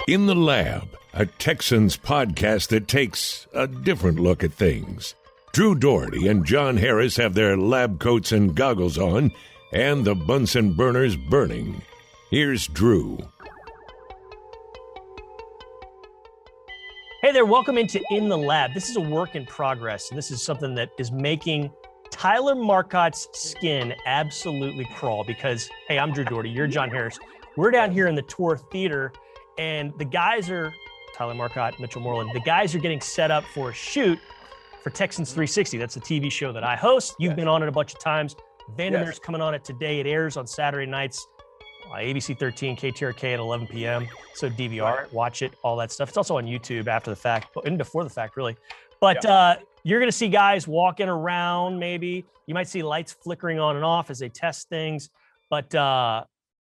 In the Lab, a Texans podcast that takes a different look at things. Drew Dougherty and John Harris have their lab coats and goggles on, and the Bunsen burners burning. Here's Drew. Hey there, welcome into In the Lab. This is a work in progress, and this is something that is making Tyler Marcotte's skin absolutely crawl because, hey, I'm Drew Dougherty, you're John Harris. We're down here in the Tour Theater, and the guys are, Tyler Marcotte, Mitchell Moreland, the guys are getting set up for a shoot for Texans 360. That's the TV show that I host. You've been on it a bunch of times. Vandermeer's coming on it today. It airs on Saturday nights, ABC 13, KTRK at 11 p.m. So DVR, watch it, all that stuff. It's also on YouTube after the fact, and before the fact, really. But you're going to see guys walking around, maybe. You might see lights flickering on and off as they test things. But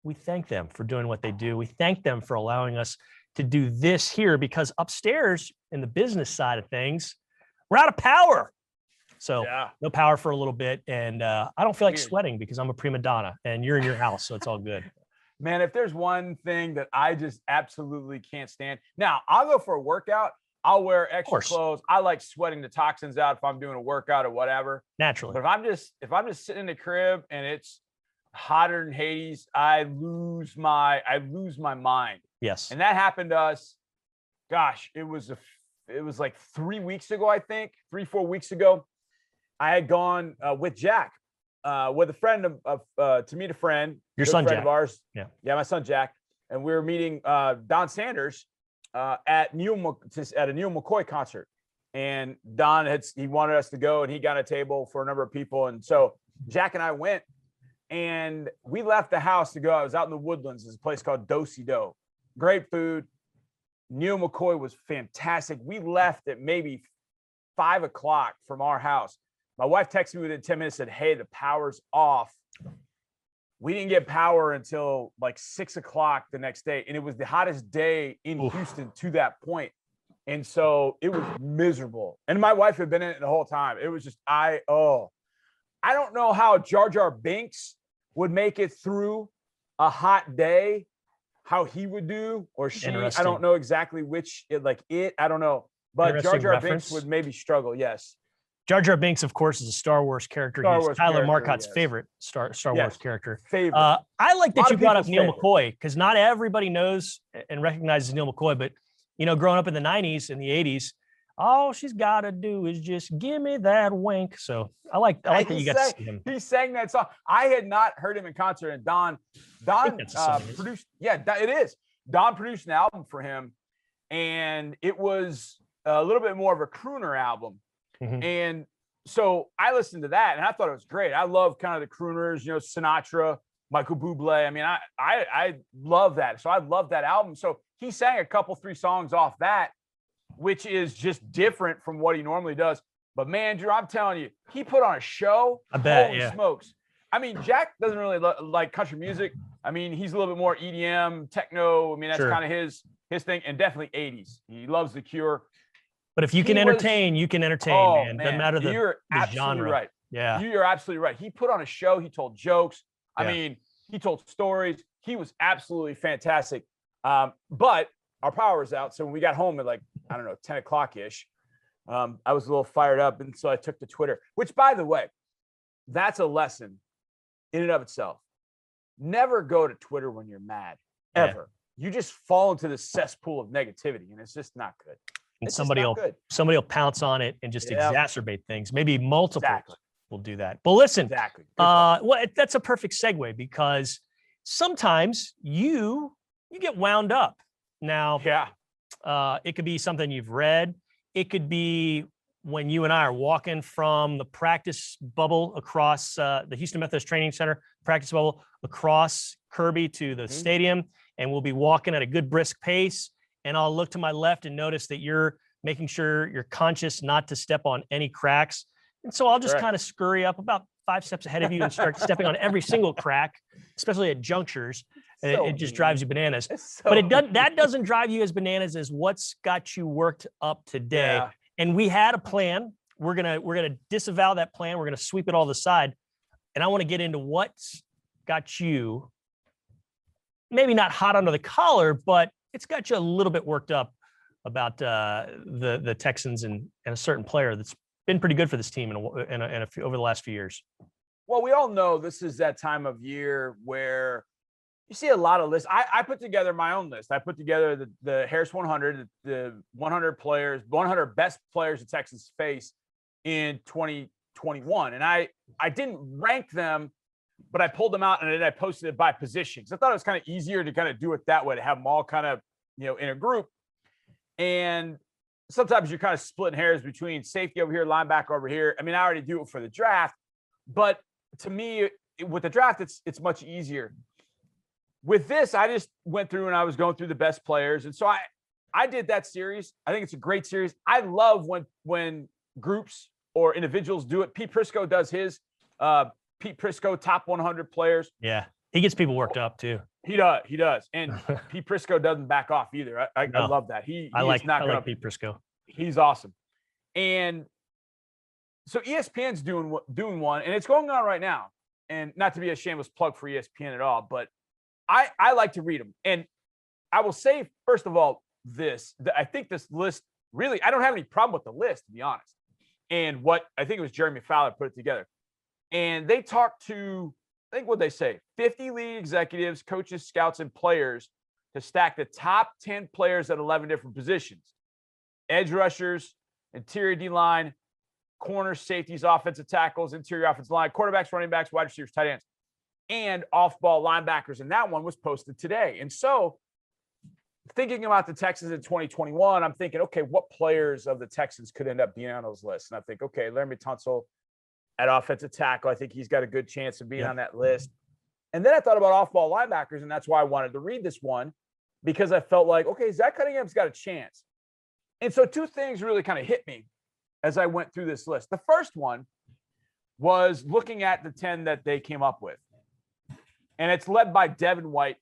we thank them for doing what they do. We thank them for allowing us to do this here because upstairs in the business side of things, we're out of power. So no power for a little bit. And I don't feel like sweating because I'm a prima donna and you're in your house. So it's all good. Man, if there's one thing that I just absolutely can't stand. Now, I'll go for a workout. I'll wear extra clothes. I like sweating the toxins out if I'm doing a workout or whatever. Naturally. But if I'm just sitting in the crib and it's hotter than Hades, I lose my mind. Yes. And that happened to us. Gosh, it was like 3 weeks ago, I think, 3-4 weeks ago. I had gone with Jack, with a friend to meet a friend. Your son, friend Jack. Of ours. Yeah, my son Jack, and we were meeting Don Sanders at a Neil McCoy concert. And Don he wanted us to go, and he got a table for a number of people, and so Jack and I went, and we left the house to go. I was out in the Woodlands. There's a place called Do-Si-Do. Great food. Neil McCoy was fantastic. We left at maybe 5 o'clock from our house. My wife texted me within 10 minutes, said, hey, the power's off. We didn't get power until like 6 o'clock the next day. And it was the hottest day in Houston to that point. And so it was miserable. And my wife had been in it the whole time. It was just, I don't know how Jar Jar Binks would make it through a hot day, how he would do, or she. I don't know exactly I don't know. But Jar Jar Binks would maybe struggle, yes. Jar Jar Binks, of course, is a Star Wars character. He's Tyler Marcotte's favorite Star Wars character. Favorite. I like that you brought up Neil McCoy because not everybody knows and recognizes Neil McCoy. But, growing up in the 90s and the 80s, all she's got to do is just give me that wink. So I like that you got to see him. He sang that song. I had not heard him in concert. And Don produced. Yeah, it is. Don produced an album for him. And it was a little bit more of a crooner album. Mm-hmm. And so I listened to that and I thought it was great. I love kind of the crooners, Sinatra, Michael Bublé. I mean, I love that. So I love that album. So he sang a couple, 3 songs off that, which is just different from what he normally does. But man, Drew, I'm telling you, he put on a show. I bet. Holy smokes. I mean, Jack doesn't really like country music. I mean, he's a little bit more EDM, techno. I mean, that's kind of his thing, and definitely 80s. He loves The Cure. But if you can entertain, you can entertain, man. Doesn't matter the genre. Right. Yeah. You're absolutely right. He put on a show. He told jokes. I mean, he told stories. He was absolutely fantastic. But our power was out. So when we got home at 10 o'clock-ish, I was a little fired up. And so I took to Twitter, which, by the way, that's a lesson in and of itself. Never go to Twitter when you're mad, ever. You just fall into the cesspool of negativity, and it's just not good. And somebody will pounce on it and just exacerbate things. Maybe multiple will do that. But listen, that's a perfect segue because sometimes you get wound up. Now, it could be something you've read. It could be when you and I are walking from the practice bubble across the Houston Methodist Training Center practice bubble across Kirby to the stadium, and we'll be walking at a good brisk pace. And I'll look to my left and notice that you're making sure you're conscious not to step on any cracks. And so I'll just kind of scurry up about 5 steps ahead of you and start stepping on every single crack, especially at junctures. And it just drives you bananas. But that doesn't drive you as bananas as what's got you worked up today. Yeah. And we had a plan. We're gonna disavow that plan. We're gonna sweep it all to the side. And I want to get into what's got you maybe not hot under the collar, but it's got you a little bit worked up about the Texans and a certain player that's been pretty good for this team over the last few years. Well, we all know this is that time of year where you see a lot of lists. I put together my own list. I put together the Harris 100, the 100 best players the Texans face in 2021. And I didn't rank them, but I pulled them out and then I posted it by position. Because I thought it was kind of easier to kind of do it that way, to have them all kind of, in a group. And sometimes you're kind of splitting hairs between safety over here, linebacker over here. I mean, I already do it for the draft, but to me, with the draft, it's much easier. With this, I just went through and I was going through the best players. And so I did that series. I think it's a great series. I love when groups or individuals do it. Pete Prisco does his Pete Prisco top 100 players. Yeah. He gets people worked up too. He does. And Pete Prisco doesn't back off either. I love that. I like Pete Prisco. He's awesome. And so ESPN's doing one, and it's going on right now. And not to be a shameless plug for ESPN at all, but I like to read them. And I will say, first of all, I think this list really, I don't have any problem with the list, to be honest. And I think it was Jeremy Fowler put it together. And they talked to, I think what they say, 50 league executives, coaches, scouts, and players to stack the top 10 players at 11 different positions. Edge rushers, interior D-line, corners, safeties, offensive tackles, interior offensive line, quarterbacks, running backs, wide receivers, tight ends, and off-ball linebackers. And that one was posted today. And so thinking about the Texans in 2021, I'm thinking, okay, what players of the Texans could end up being on those lists? And I think, okay, Laramie Tunsil at offensive tackle, I think he's got a good chance of being on that list. And then I thought about off-ball linebackers, and that's why I wanted to read this one, because I felt like, okay, Zach Cunningham's got a chance. And so two things really kind of hit me as I went through this list. The first one was looking at the 10 that they came up with. And it's led by Devin White,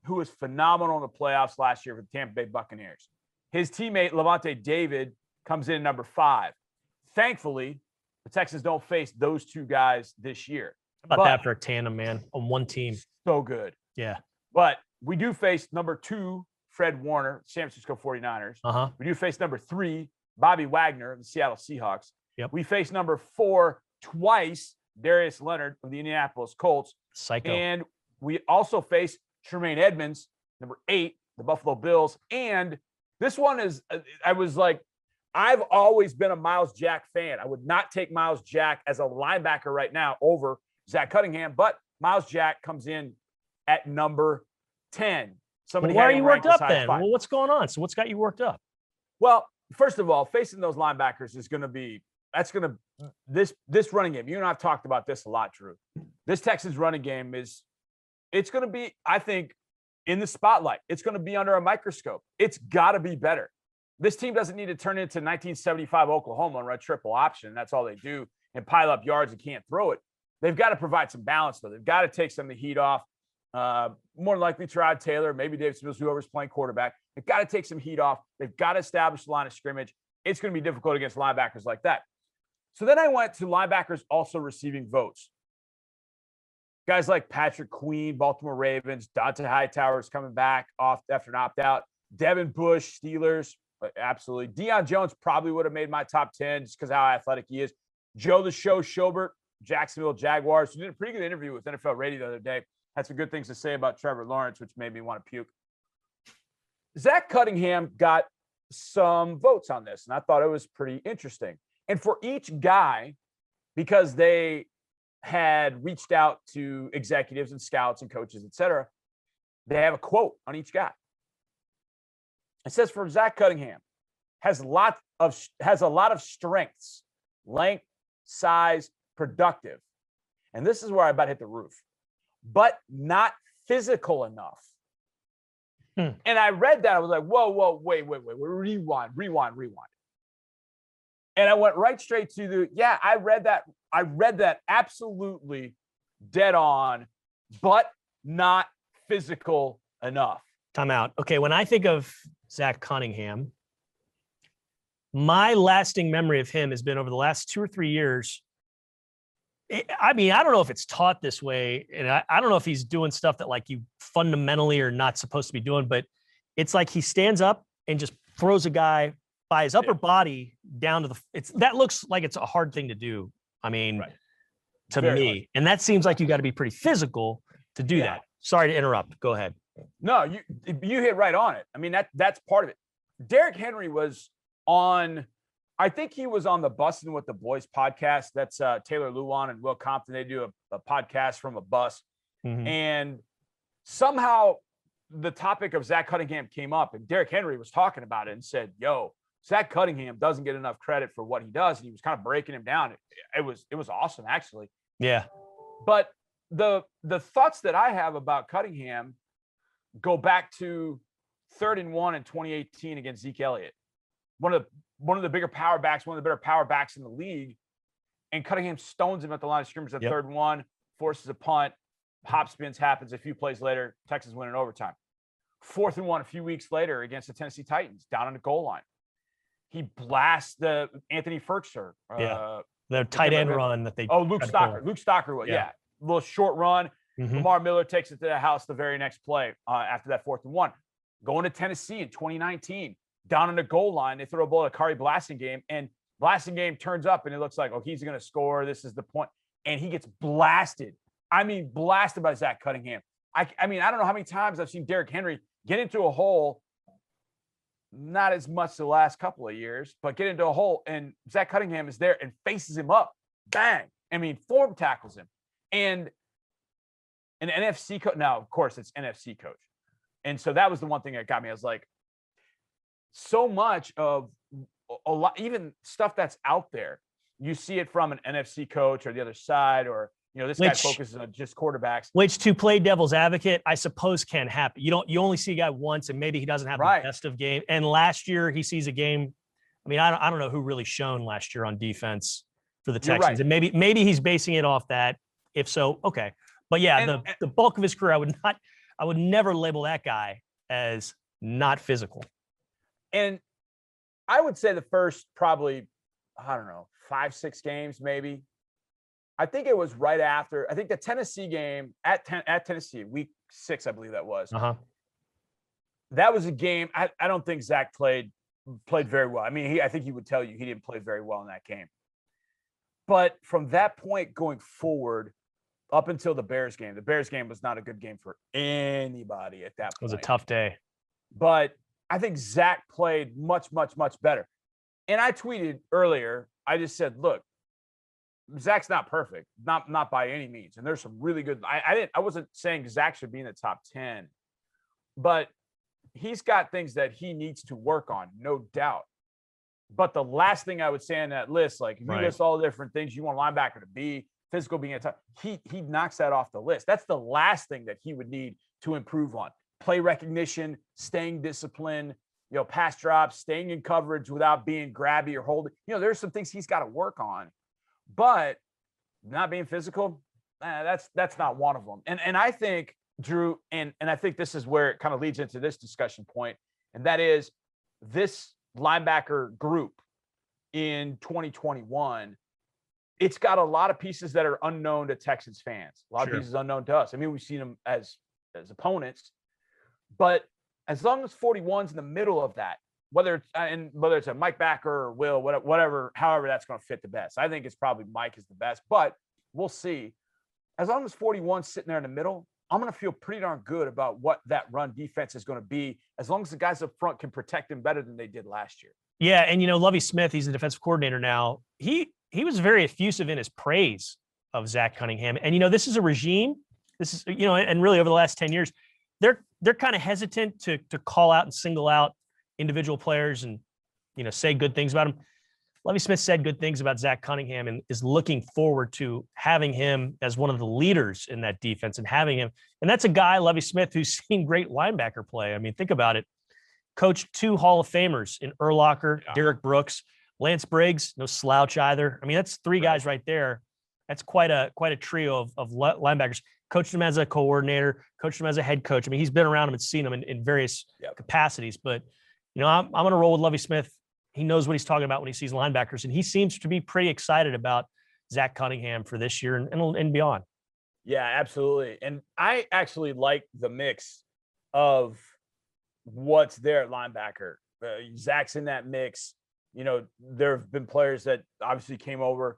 who was phenomenal in the playoffs last year for the Tampa Bay Buccaneers. His teammate, Levante David, comes in number 5. Thankfully, the Texans don't face those two guys this year. How about that for a tandem, man, on one team? So good. Yeah. But we do face number 2, Fred Warner, San Francisco 49ers. We do face number 3, Bobby Wagner of the Seattle Seahawks. Yep. We face number 4 twice, Darius Leonard of the Indianapolis Colts. Psycho. And we also face Tremaine Edmonds, number 8, the Buffalo Bills. And this one is, I was like, I've always been a Miles Jack fan. I would not take Miles Jack as a linebacker right now over Zach Cunningham, but Miles Jack comes in at number 10. Why are you worked up then? Well, what's going on? So what's got you worked up? Well, first of all, facing those linebackers is going to be, this running game. You and I have talked about this a lot, Drew. This Texans running game it's going to be, I think, in the spotlight. It's going to be under a microscope. It's got to be better. This team doesn't need to turn into 1975 Oklahoma and run triple option. That's all they do, and pile up yards and can't throw it. They've got to provide some balance, though. They've got to take some of the heat off. More than likely, Tyrod Taylor, maybe David Smith, whoever's playing quarterback. They've got to take some heat off. They've got to establish the line of scrimmage. It's going to be difficult against linebackers like that. So then I went to linebackers also receiving votes. Guys like Patrick Queen, Baltimore Ravens, Dante Hightower's coming back off after an opt-out. Devin Bush, Steelers, absolutely. Deion Jones probably would have made my top 10 just because how athletic he is. Joe the Show Schobert, Jacksonville Jaguars, who did a pretty good interview with NFL Radio the other day. Had some good things to say about Trevor Lawrence, which made me want to puke. Zach Cunningham got some votes on this, and I thought it was pretty interesting. And for each guy, because they had reached out to executives and scouts and coaches, et cetera, they have a quote on each guy. It says, for Zach Cunningham, has a lot of strengths, length, size, productive. And this is where I about hit the roof, but not physical enough. And I read that. I was like, whoa, wait, rewind. And I went right straight to I read that absolutely dead on, but not physical enough. Time out. Okay, when I think of Zach Cunningham, my lasting memory of him has been over the last 2 or 3 years. I don't know if it's taught this way, and I don't know if he's doing stuff that like you fundamentally are not supposed to be doing, but it's like he stands up and just throws a guy by his upper body down to that looks like it's a hard thing to do. I mean, to Very me, hard. and that seems like you got to be pretty physical to do that. Sorry to interrupt. Go ahead. No, you hit right on it. I mean, that's part of it. Derrick Henry was on, I think he was on the Bussin' with the Boys podcast. That's Taylor Luan and Will Compton. They do a podcast from a bus. Mm-hmm. And somehow the topic of Zach Cunningham came up, and Derrick Henry was talking about it and said, yo, Zach Cunningham doesn't get enough credit for what he does. And he was kind of breaking him down. It was awesome, actually. Yeah. But the thoughts that I have about Cunningham go back to 3rd and 1 in 2018 against Zeke Elliott. One of the bigger power backs, one of the better power backs in the league. And Cunningham stones him at the line of scrimmage at 3rd and 1, forces a punt, hop spins happens a few plays later, Texans win in overtime. 4th and 1 a few weeks later against the Tennessee Titans, down on the goal line. He blasts the Anthony Ferkser. The tight end run that they. Oh, Luke Stocker. Luke Stocker. Yeah. Little short run. Mm-hmm. Lamar Miller takes it to the house the very next play after that 4th and 1. Going to Tennessee in 2019, down on the goal line, they throw a ball at Kari Blasingame, and Blasingame turns up, and it looks like, oh, he's going to score. This is the point. And he gets blasted. I mean, blasted by Zach Cunningham. I mean, I don't know how many times I've seen Derrick Henry get into a hole, not as much the last couple of years, but get into a hole, and Zach Cunningham is there and faces him up. Bang. I mean, form tackles him. And an NFC coach. Now, of course, it's NFC coach. And so that was the one thing that got me. I was like, so much of a lot, even stuff that's out there, you see it from an NFC coach or the other side, or, you know, this guy focuses on just quarterbacks. Which, to play devil's advocate, I suppose can happen. You only see a guy once, and maybe he doesn't have the best of game. And last year he sees a game. I mean, I don't know who really shone last year on defense for the Texans. And maybe he's basing it off that. If so, okay. But yeah, the bulk of his career, I would never label that guy as not physical. And I would say the first probably, I don't know, 5-6 games maybe. I think it was right after. I think the Tennessee game at Tennessee, week 6, I believe that was. That was a game. I don't think Zach played very well. I mean, I think he would tell you he didn't play very well in that game. But from that point going forward, up until the Bears game was not a good game for anybody at that point. It was a tough day. But I think Zach played much, much, much better. And I tweeted earlier, I just said, look, Zach's not perfect, not by any means. And there's some really good. I wasn't saying Zach should be in the top 10, but he's got things that he needs to work on, no doubt. But the last thing I would say on that list, like if you list all the different things you want a linebacker to be, physical being a top, he knocks that off the list. That's the last thing that he would need to improve on. Play recognition, staying disciplined, you know, pass drops, staying in coverage without being grabby or holding. You know, there's some things he's got to work on. But not being physical, that's not one of them. And I think, Drew, and I think this is where it kind of leads into this discussion point, and that is this linebacker group in 2021, it's got a lot of pieces that are unknown to Texans fans. A lot of pieces unknown to us. I mean, we've seen them as opponents, but as long as 41's in the middle of that, whether it's a Mike Backer or Will, whatever, however that's going to fit the best. I think it's probably Mike is the best, but we'll see. As long as 41's sitting there in the middle, I'm going to feel pretty darn good about what that run defense is going to be, as long as the guys up front can protect him better than they did last year. Yeah, and you know, Luv Smith, he's the defensive coordinator now. He was very effusive in his praise of Zach Cunningham. And you know, this is a regime. This is, you know, and really over the last 10 years, they're kind of hesitant to call out and single out individual players and, you know, say good things about him. Luv Smith said good things about Zach Cunningham and is looking forward to having him as one of the leaders in that defense and having him. And that's a guy, Luv Smith, who's seen great linebacker play. I mean, think about it. Coached 2 Hall of Famers in Urlacher, Derek Brooks, Lance Briggs, no slouch either. I mean, that's 3 guys right there. That's quite a trio of linebackers. Coached him as a coordinator, coached him as a head coach. I mean, he's been around him and seen him in various capacities. But, you know, I'm going to roll with Luv Smith. He knows what he's talking about when he sees linebackers, and he seems to be pretty excited about Zach Cunningham for this year and beyond. Yeah, absolutely. And I actually like the mix of what's there at linebacker. Zach's in that mix. There have been players that obviously came over.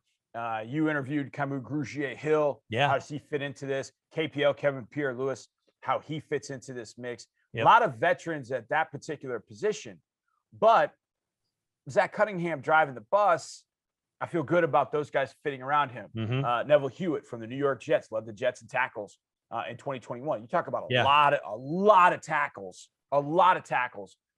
You interviewed Camus Grugier-Hill. Yeah. How does he fit into this? KPL, Kevin Pierre-Louis, how he fits into this mix. Yep. A lot of veterans at that particular position. But Zach Cunningham driving the bus, I feel good about those guys fitting around him. Mm-hmm. Neville Hewitt from the New York Jets led the Jets in tackles in 2021. You talk about a lot of tackles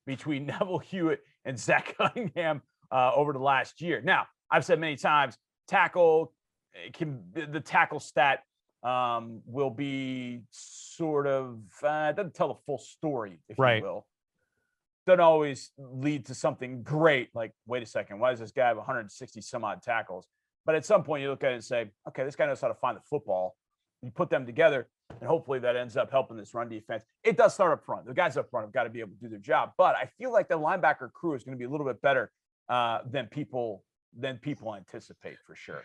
between Neville Hewitt and Zach Cunningham over the last year. Now, I've said many times, the tackle stat will be sort of doesn't tell the full story, if you will. Doesn't always lead to something great. Like, wait a second, why does this guy have 160 some odd tackles? But at some point, you look at it and say, okay, this guy knows how to find the football. You put them together, and hopefully that ends up helping this run defense. It does start up front. The guys up front have got to be able to do their job. But I feel like the linebacker crew is going to be a little bit better than people anticipate, for sure.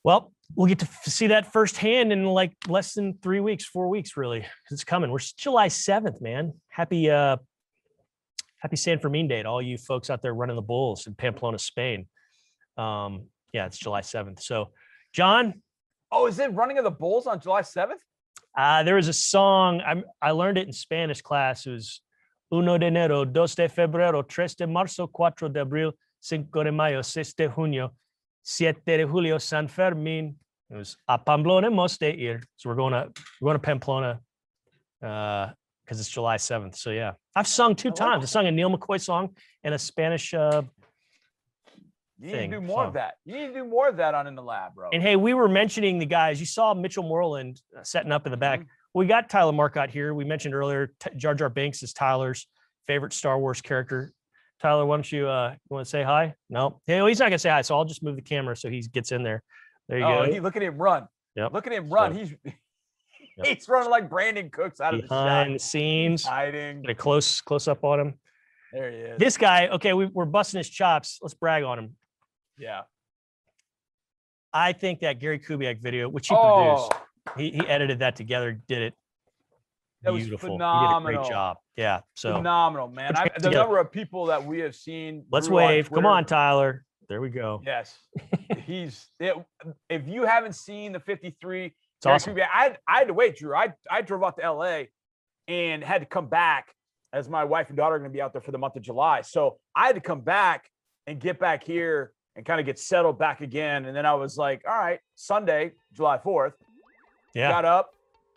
Well, we'll get to see that firsthand in like less than 3 weeks, 4 weeks, really. It's coming. We're July 7th, man. Happy San Fermin Day to all you folks out there running the bulls in Pamplona, Spain. Yeah, it's July 7th. So, John. Oh, is it running of the bulls on July 7th? There was a song. I learned it in Spanish class. It was Uno de enero, dos de febrero, tres de marzo, cuatro de abril, cinco de mayo, seis de junio, siete de julio, San Fermin. It was a Pamplona hemos de ir. So we're going to Pamplona because it's July 7th. So yeah, I've sung 2 times. I sung a Neil McCoy song and a Spanish You need to do more of that. You need to do more of that on In the Lab, bro. And hey, we were mentioning the guys. You saw Mitchell Moreland setting up in the back. We got Tyler Marcotte here. We mentioned earlier, Jar Jar Binks is Tyler's favorite Star Wars character. Tyler, why don't you want to say hi? No. Hey, well, he's not going to say hi, so I'll just move the camera so he gets in there. There you go. Look at him run. Yep. Look at him run. So, he's running like Brandon Cooks out of the shot. Behind the scenes. Hiding. Get a close up on him. There he is. This guy, okay, we're busting his chops. Let's brag on him. Yeah. I think that Gary Kubiak video, which he produced, he edited that together, did it beautiful. Was phenomenal. He did a great job. Yeah. So phenomenal, man. The number of people that we have seen. Let's wave. Come on, Tyler. There we go. Yes. If you haven't seen the 53, it's awesome. Kubiak, I had to wait, Drew. I drove out to LA and had to come back as my wife and daughter are going to be out there for the month of July. So I had to come back and get back here and kind of get settled back again. And then I was like, all right, Sunday, July 4th. Yeah. Got up,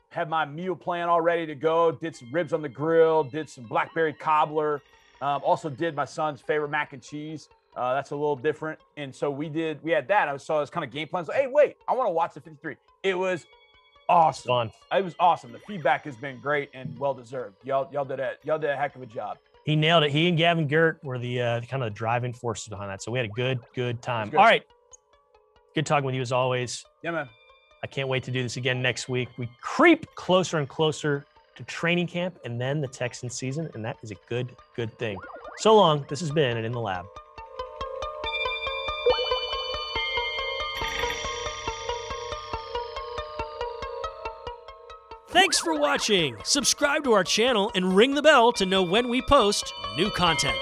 had my meal plan all ready to go, did some ribs on the grill, did some blackberry cobbler, also did my son's favorite mac and cheese. That's a little different. And so we had that. I saw this kind of game plan. So, hey, wait, I want to watch the 53. It was awesome. Fun. It was awesome. The feedback has been great and well-deserved. Y'all did a heck of a job. He nailed it. He and Gavin Gert were the kind of the driving forces behind that. So we had a good time. Good. All right. Good talking with you as always. Yeah, man. I can't wait to do this again next week. We creep closer and closer to training camp and then the Texan season, and that is a good thing. So long. This has been an In the Lab. Thanks for watching. Subscribe to our channel and ring the bell to know when we post new content.